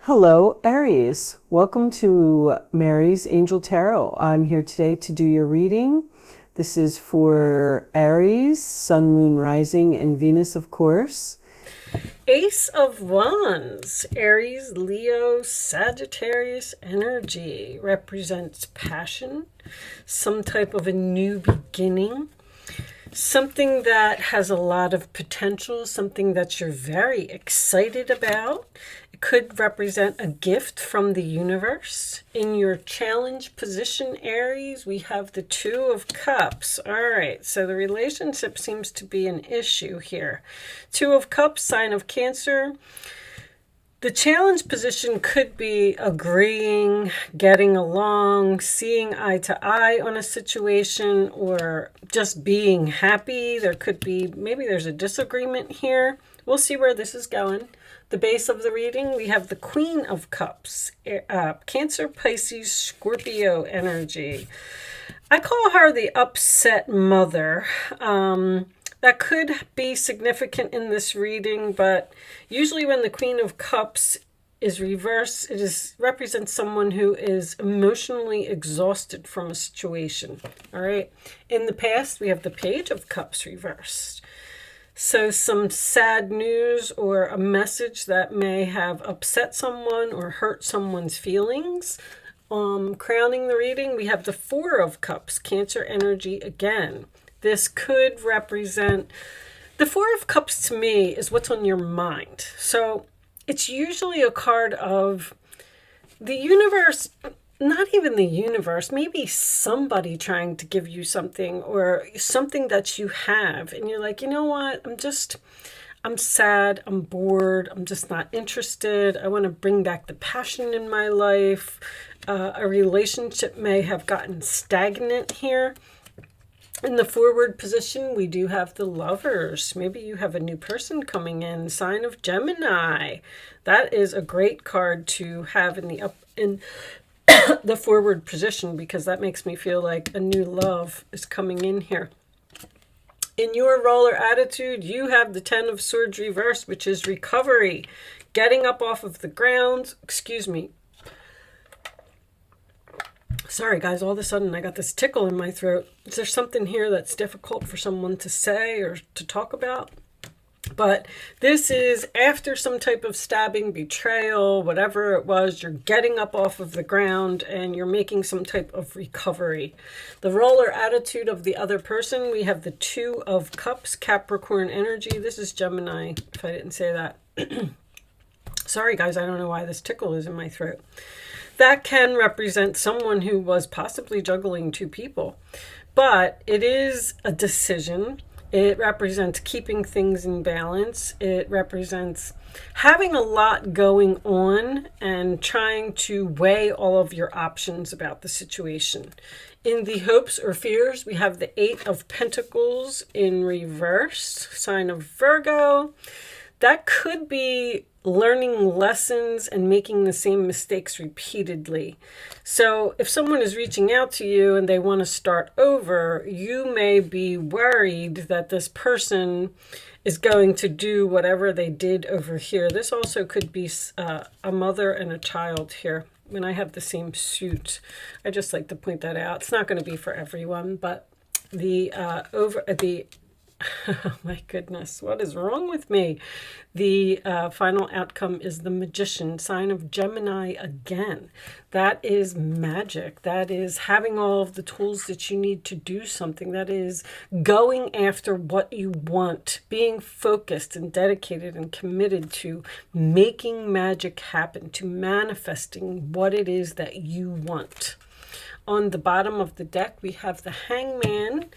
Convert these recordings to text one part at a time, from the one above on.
Hello, Aries. Welcome to Mary's Angel Tarot. I'm here today to do your reading. This is for Aries, Sun, Moon, Rising, and Venus, of course. Ace of Wands, Aries, Leo, Sagittarius energy represents passion, some type of a new beginning, something that has a lot of potential, something that you're very excited about. It could represent a gift from the universe. In your challenge position, Aries, we have the Two of Cups. All right, so the relationship seems to be an issue here. Two of Cups, sign of Cancer. The challenge position could be agreeing, getting along, seeing eye to eye on a situation, or just being happy. There could be, maybe there's a disagreement here. We'll see where this is going. The base of the reading, we have the Queen of Cups, Cancer, Pisces, Scorpio energy. I call her the upset mother. That could be significant in this reading, but usually when the Queen of Cups is reversed, represents someone who is emotionally exhausted from a situation. All right. In the past, we have the Page of Cups reversed. So some sad news or a message that may have upset someone or hurt someone's feelings. Crowning the reading, we have the Four of Cups, Cancer energy again. This could represent, the Four of Cups to me is what's on your mind. So it's usually a card of the universe, not even the universe, maybe somebody trying to give you something or something that you have. And you're like, you know what, I'm sad, I'm bored, I'm just not interested. I want to bring back the passion in my life. A relationship may have gotten stagnant here. In the forward position, we do have the Lovers. Maybe you have a new person coming in, sign of Gemini. That is a great card to have in the forward position, because that makes me feel like a new love is coming in here. In your roller attitude, you have the Ten of Swords reversed, which is recovery, getting up off of the ground. Excuse me. Sorry, guys, all of a sudden I got this tickle in my throat. Is there something here that's difficult for someone to say or to talk about? But this is after some type of stabbing, betrayal, whatever it was, you're getting up off of the ground and you're making some type of recovery. The roller attitude of the other person, we have the Two of Cups, Capricorn energy. This is Gemini, if I didn't say that. Sorry, guys, I don't know why this tickle is in my throat. That can represent someone who was possibly juggling two people, but it is a decision. It represents keeping things in balance. It represents having a lot going on and trying to weigh all of your options about the situation. In the hopes or fears, we have the Eight of Pentacles in reverse, sign of Virgo. That could be learning lessons and making the same mistakes repeatedly. So if someone is reaching out to you and they want to start over, you may be worried that this person is going to do whatever they did over here. This also could be a mother and a child here. When I have the same suit, I just like to point that out. It's not going to be for everyone, but oh my goodness, what is wrong with me? The final outcome is the Magician, sign of Gemini again. That is magic. That is having all of the tools that you need to do something. That is going after what you want, being focused and dedicated and committed to making magic happen, to manifesting what it is that you want. On the bottom of the deck, we have the Hangman,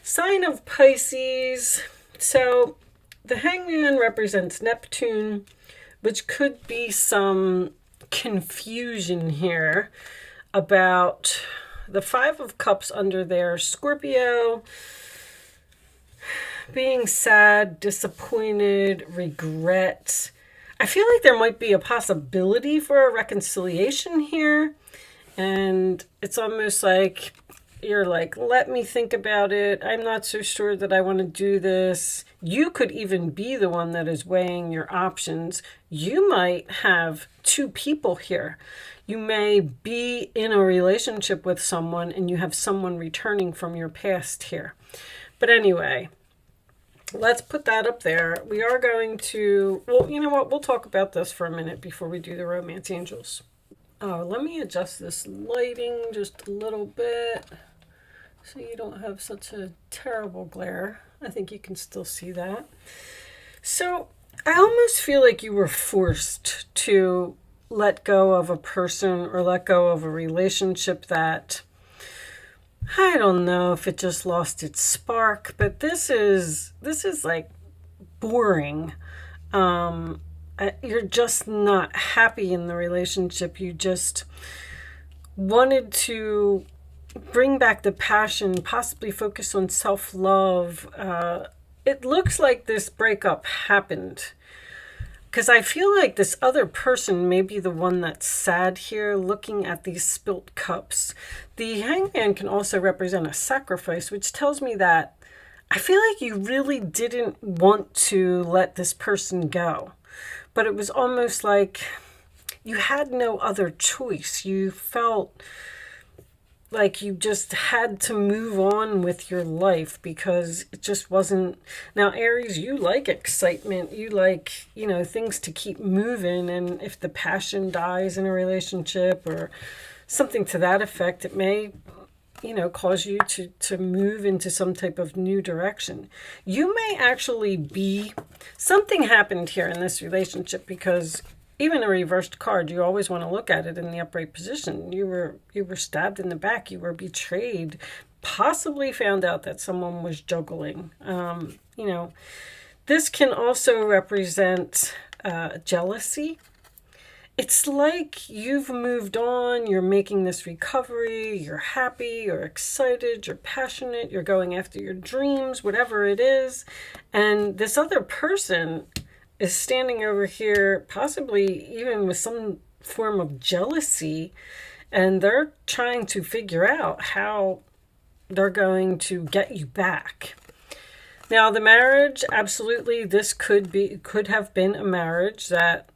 sign of Pisces. So the Hangman represents Neptune, which could be some confusion here about the Five of Cups under there. Scorpio, being sad, disappointed, regret. I feel like there might be a possibility for a reconciliation here. And it's almost like you're like, let me think about it. I'm not so sure that I want to do this. You could even be the one that is weighing your options. You might have two people here. You may be in a relationship with someone and you have someone returning from your past here. But anyway, let's put that up there. We are going to, well, you know what? We'll talk about this for a minute before we do the romance angels. Oh, let me adjust this lighting just a little bit so you don't have such a terrible glare. I think you can still see that. So I almost feel like you were forced to let go of a person or let go of a relationship that, I don't know if it just lost its spark, but this is like boring. You're just not happy in the relationship. You just wanted to bring back the passion, possibly focus on self-love. It looks like this breakup happened because I feel like this other person may be the one that's sad here, looking at these spilt cups. The hangman can also represent a sacrifice, which tells me that I feel like you really didn't want to let this person go. But it was almost like you had no other choice. You felt like you just had to move on with your life because it just wasn't. Now, Aries, you like excitement. You like, things to keep moving. And if the passion dies in a relationship or something to that effect, it may, cause you to move into some type of new direction. You may actually be, something happened here in this relationship because even a reversed card, you always want to look at it in the upright position. You were stabbed in the back. You were betrayed, possibly found out that someone was juggling. This can also represent jealousy. It's like you've moved on, you're making this recovery, you're happy, you're excited, you're passionate, you're going after your dreams, whatever it is. And this other person is standing over here, possibly even with some form of jealousy, and they're trying to figure out how they're going to get you back. Now, the marriage, absolutely, this could have been a marriage that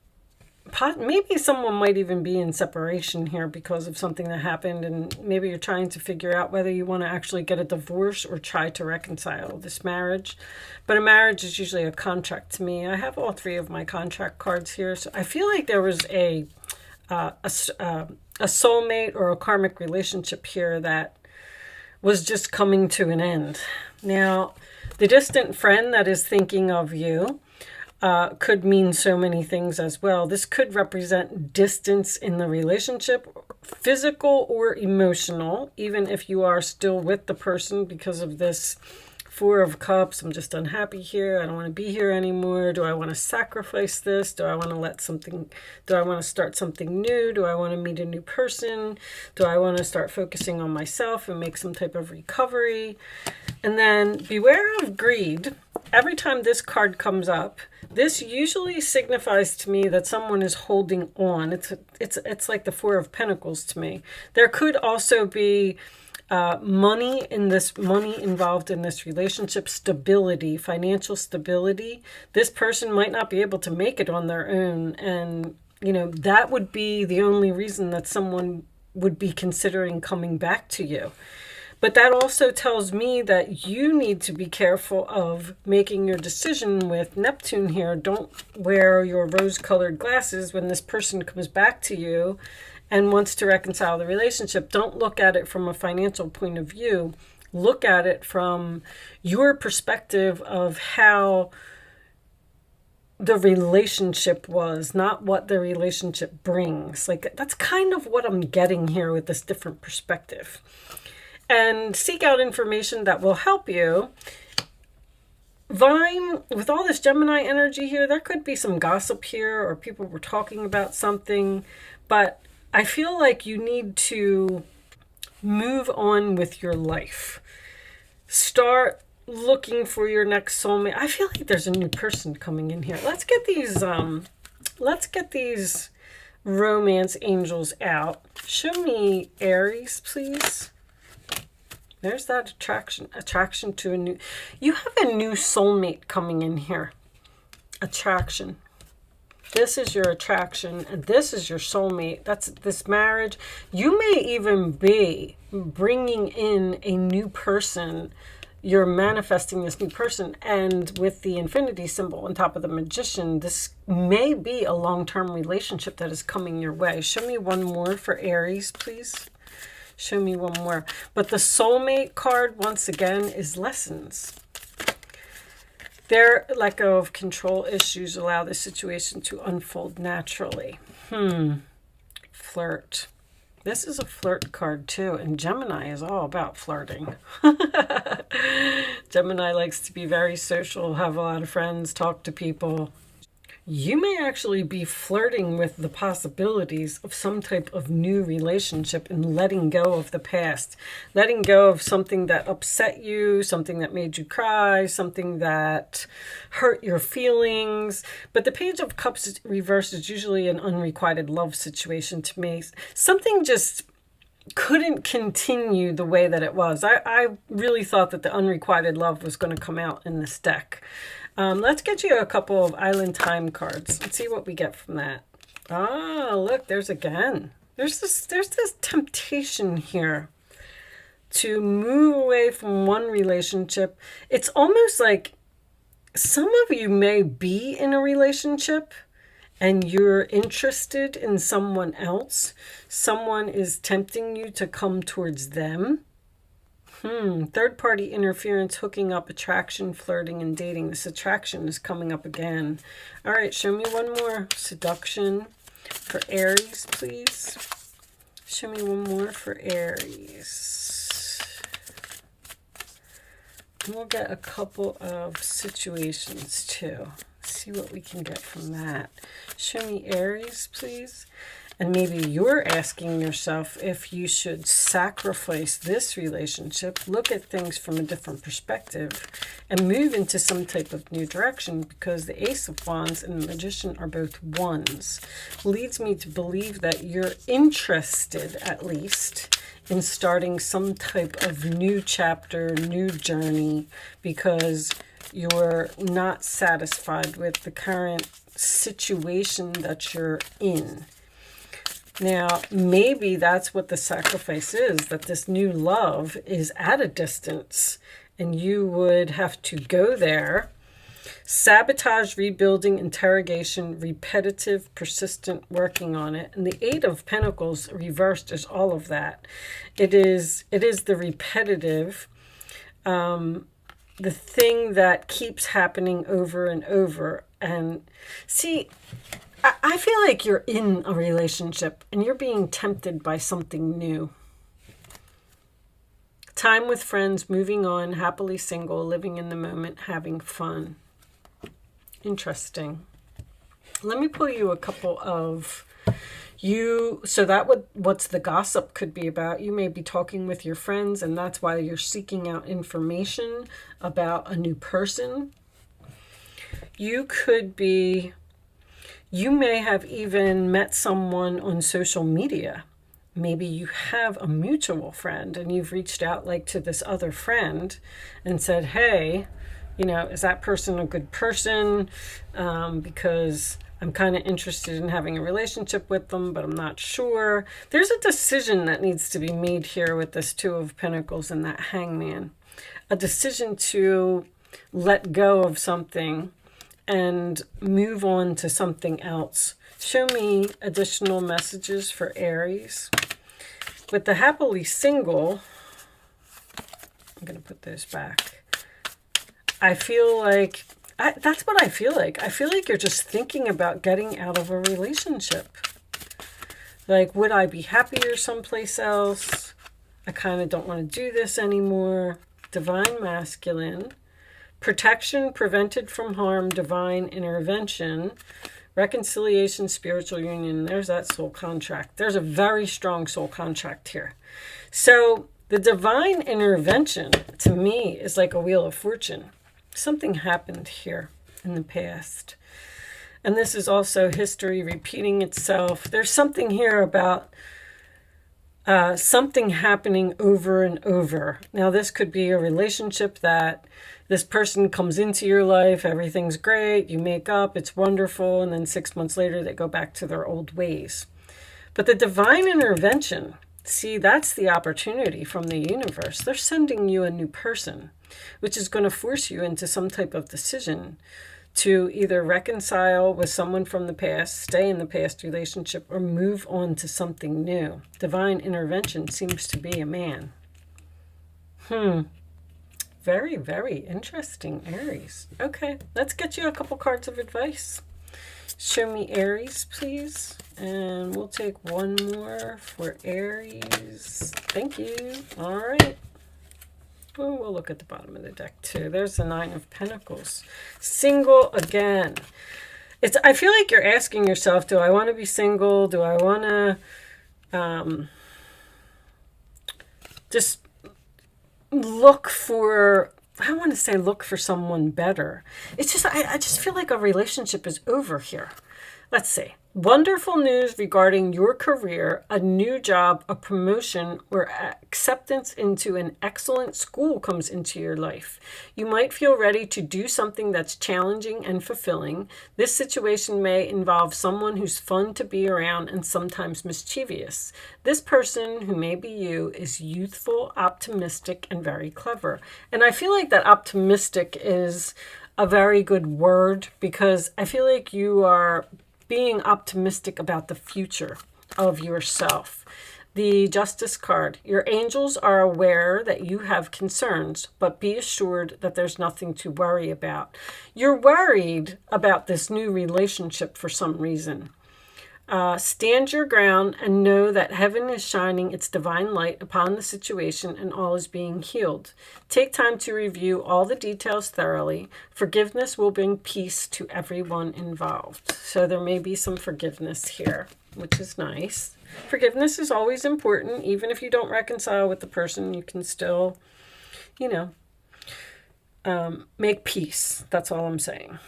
maybe someone might even be in separation here because of something that happened, and maybe you're trying to figure out whether you want to actually get a divorce or try to reconcile this marriage. But a marriage is usually a contract to me. I have all three of my contract cards here, so I feel like there was a soulmate or a karmic relationship here that was just coming to an end. Now, the distant friend that is thinking of you could mean so many things as well. This could represent distance in the relationship, physical or emotional, even if you are still with the person because of this Four of Cups. I'm just unhappy here. I don't want to be here anymore. Do I want to sacrifice this? Do I want to start something new? Do I want to meet a new person? Do I want to start focusing on myself and make some type of recovery? And then beware of greed. Every time this card comes up, this usually signifies to me that someone is holding on. It's like the Four of Pentacles to me. There could also be money involved in this relationship, stability, financial stability. This person might not be able to make it on their own, and that would be the only reason that someone would be considering coming back to you. But that also tells me that you need to be careful of making your decision with Neptune here. Don't wear your rose-colored glasses when this person comes back to you and wants to reconcile the relationship. Don't look at it from a financial point of view. Look at it from your perspective of how the relationship was, not what the relationship brings. Like, that's kind of what I'm getting here with this different perspective. And seek out information that will help you. Vine, with all this Gemini energy here, there could be some gossip here or people were talking about something, but I feel like you need to move on with your life. Start looking for your next soulmate. I feel like there's a new person coming in here. Let's get these romance angels out. Show me Aries, please. There's that attraction to a new, you have a new soulmate coming in here. Attraction. This is your attraction, and this is your soulmate. That's this marriage. You may even be bringing in a new person. You're manifesting this new person, and with the infinity symbol on top of the magician, this may be a long-term relationship that is coming your way. Show me one more for Aries, please. Show me one more. But the soulmate card, once again, is lessons. Their lack of control issues allow the situation to unfold naturally. Flirt. This is a flirt card too, and Gemini is all about flirting. Gemini likes to be very social, have a lot of friends, talk to people. You may actually be flirting with the possibilities of some type of new relationship and letting go of the past. Letting go of something that upset you, something that made you cry, something that hurt your feelings. But the Page of Cups reversed is usually an unrequited love situation to me. Something just couldn't continue the way that it was. I really thought that the unrequited love was going to come out in this deck. Let's get you a couple of Island Time cards. Let's see what we get from that. Ah, look, there's again. There's this temptation here to move away from one relationship. It's almost like some of you may be in a relationship and you're interested in someone else. Someone is tempting you to come towards them. Third-party interference, hooking up, attraction, flirting, and dating. This attraction is coming up again. All right, show me one more. Seduction for Aries, please. Show me one more for Aries. And we'll get a couple of situations, too. See what we can get from that. Show me Aries, please. And maybe you're asking yourself if you should sacrifice this relationship, look at things from a different perspective, and move into some type of new direction, because the Ace of Wands and the Magician are both ones. Leads me to believe that you're interested, at least, in starting some type of new chapter, new journey, because you're not satisfied with the current situation that you're in. Now, maybe that's what the sacrifice is, that this new love is at a distance and you would have to go there. Sabotage, rebuilding, interrogation, repetitive, persistent, working on it. And the Eight of Pentacles reversed is all of that. It is the repetitive, the thing that keeps happening over and over. And see, I feel like you're in a relationship and you're being tempted by something new. Time with friends, moving on, happily single, living in the moment, having fun. Interesting. Let me pull you a couple of so that what's the gossip could be about. You may be talking with your friends, and that's why you're seeking out information about a new person. You may have even met someone on social media. Maybe you have a mutual friend and you've reached out like to this other friend and said, hey, is that person a good person? Because I'm kind of interested in having a relationship with them, but I'm not sure. There's a decision that needs to be made here with this Two of Pentacles and that Hangman. A decision to let go of something and move on to something else. Show me additional messages for Aries. With the happily single, I'm going to put those back. I feel like, that's what I feel like. I feel like you're just thinking about getting out of a relationship. Like, would I be happier someplace else? I kind of don't want to do this anymore. Divine Masculine. Protection, prevented from harm, divine intervention, reconciliation, spiritual union. There's that soul contract. There's a very strong soul contract here. So the divine intervention to me is like a wheel of fortune. Something happened here in the past. And this is also history repeating itself. There's something here about something happening over and over. Now, this could be a relationship that this person comes into your life, everything's great, you make up, it's wonderful, and then 6 months later they go back to their old ways. But the divine intervention, see, that's the opportunity from the universe. They're sending you a new person, which is going to force you into some type of decision to either reconcile with someone from the past, stay in the past relationship, or move on to something new. Divine intervention seems to be a man. Very, very interesting, Aries. Okay, let's get you a couple cards of advice. Show me Aries, please. And we'll take one more for Aries. Thank you. All right. Oh, we'll look at the bottom of the deck too. There's the Nine of Pentacles. Single again. I feel like you're asking yourself, do I want to be single? Do I want to just look for, I don't want to say look for someone better. It's just, I just feel like a relationship is over here. Let's see. Wonderful news regarding your career, a new job, a promotion, or acceptance into an excellent school comes into your life. You might feel ready to do something that's challenging and fulfilling. This situation may involve someone who's fun to be around and sometimes mischievous. This person, who may be you, is youthful, optimistic, and very clever. And I feel like that optimistic is a very good word, because I feel like you are being optimistic about the future of yourself. The Justice card. Your angels are aware that you have concerns, but be assured that there's nothing to worry about. You're worried about this new relationship for some reason. Stand your ground and know that heaven is shining its divine light upon the situation and all is being healed. Take time to review all the details thoroughly. Forgiveness will bring peace to everyone involved. So there may be some forgiveness here, which is nice. Forgiveness is always important. Even if you don't reconcile with the person, you can still, make peace. That's all I'm saying.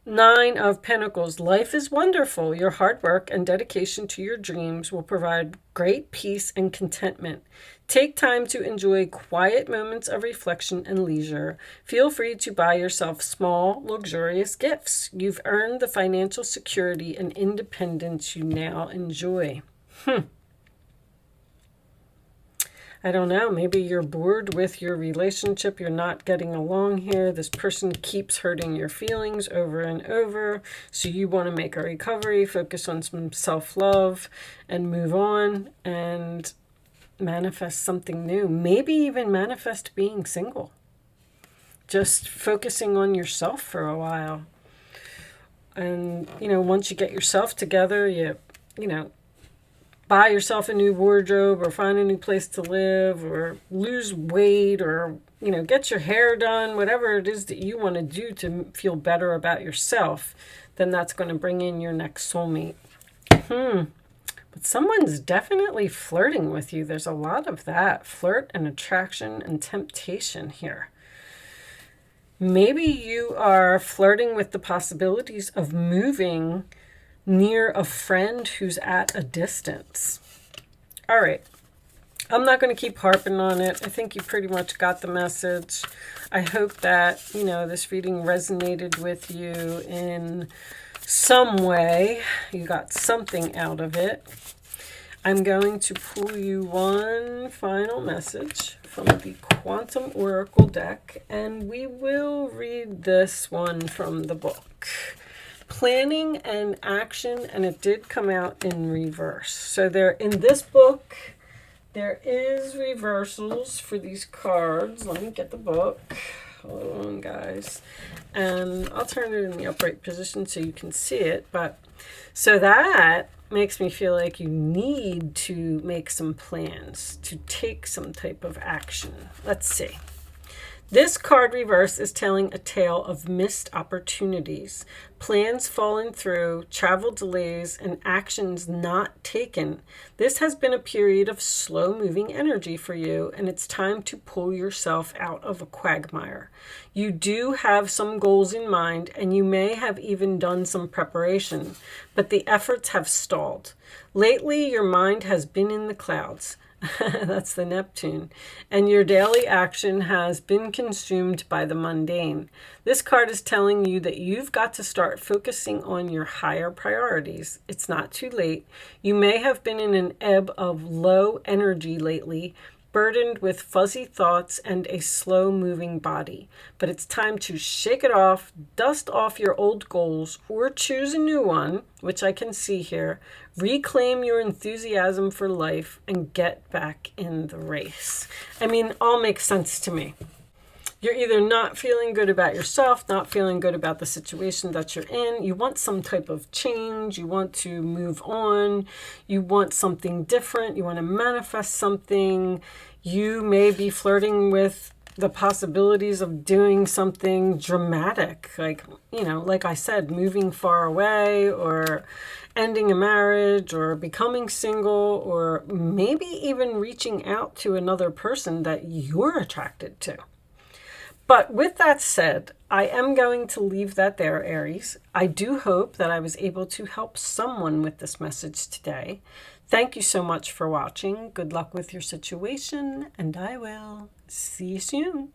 Nine of Pentacles. Life is wonderful. Your hard work and dedication to your dreams will provide great peace and contentment. Take time to enjoy quiet moments of reflection and leisure. Feel free to buy yourself small, luxurious gifts. You've earned the financial security and independence you now enjoy. I don't know, maybe you're bored with your relationship, you're not getting along here, this person keeps hurting your feelings over and over, so you want to make a recovery, focus on some self-love, and move on, and manifest something new. Maybe even manifest being single. Just focusing on yourself for a while. And, once you get yourself together, you buy yourself a new wardrobe, or find a new place to live, or lose weight, or, get your hair done, whatever it is that you want to do to feel better about yourself, then that's going to bring in your next soulmate. But someone's definitely flirting with you. There's a lot of that. Flirt and attraction and temptation here. Maybe you are flirting with the possibilities of moving near a friend who's at a distance. All right. I'm not going to keep harping on it. I think you pretty much got the message. I hope that, this reading resonated with you in some way. You got something out of it. I'm going to pull you one final message from the Quantum Oracle deck, and we will read this one from the book. Planning and action, and it did come out in reverse. So in this book, there is reversals for these cards. Let me get the book. Hold on, guys. And I'll turn it in the upright position so you can see it. So that makes me feel like you need to make some plans, to take some type of action. Let's see. This card reverse is telling a tale of missed opportunities, plans fallen through, travel delays, and actions not taken. This has been a period of slow-moving energy for you, and it's time to pull yourself out of a quagmire. You do have some goals in mind, and you may have even done some preparation, but the efforts have stalled. Lately, your mind has been in the clouds. That's the Neptune. And your daily action has been consumed by the mundane. This card is telling you that you've got to start focusing on your higher priorities. It's not too late. You may have been in an ebb of low energy lately, burdened with fuzzy thoughts and a slow-moving body. But it's time to shake it off, dust off your old goals, or choose a new one, which I can see here. Reclaim your enthusiasm for life and get back in the race. I mean, all makes sense to me. You're either not feeling good about yourself, not feeling good about the situation that you're in. You want some type of change. You want to move on. You want something different. You want to manifest something. You may be flirting with the possibilities of doing something dramatic, like, like I said, moving far away, or ending a marriage, or becoming single, or maybe even reaching out to another person that you're attracted to. But with that said, I am going to leave that there, Aries. I do hope that I was able to help someone with this message today. Thank you so much for watching. Good luck with your situation, and I will see you soon.